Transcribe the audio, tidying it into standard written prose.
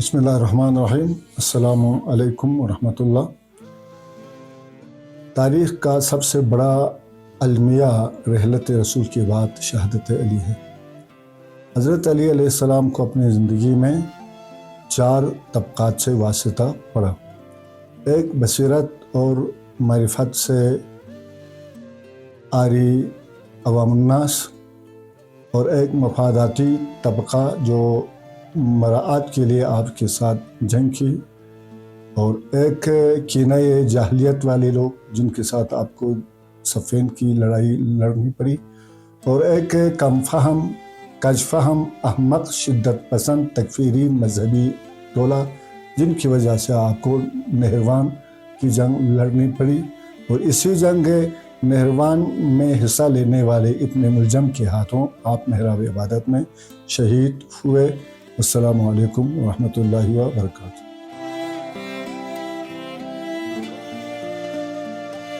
بسم اللہ الرحمن الرحیم۔ السلام علیکم ورحمۃ اللہ۔ تاریخ کا سب سے بڑا المیہ رحلت رسول کے بعد شہادت علی ہے۔ حضرت علی علیہ السلام کو اپنی زندگی میں 4 طبقات سے واسطہ پڑا۔ ایک بصیرت اور معرفت سے آری عوام الناس، اور ایک مفاداتی طبقہ جو مراعات کے لیے آپ کے ساتھ جنگ کی، اور ایک کینہ جاہلیت والے لوگ جن کے ساتھ آپ کو صفین کی لڑائی لڑنی پڑی، اور ایک کم فہم، کج فہم، احمق، شدت پسند، تکفیری مذہبی ٹولہ جن کی وجہ سے آپ کو نہروان کی جنگ لڑنی پڑی، اور اسی جنگ نہروان میں حصہ لینے والے ابن ملجم کے ہاتھوں آپ محراب عبادت میں شہید ہوئے۔ السلام علیکم ورحمۃ اللہ وبرکاتہ۔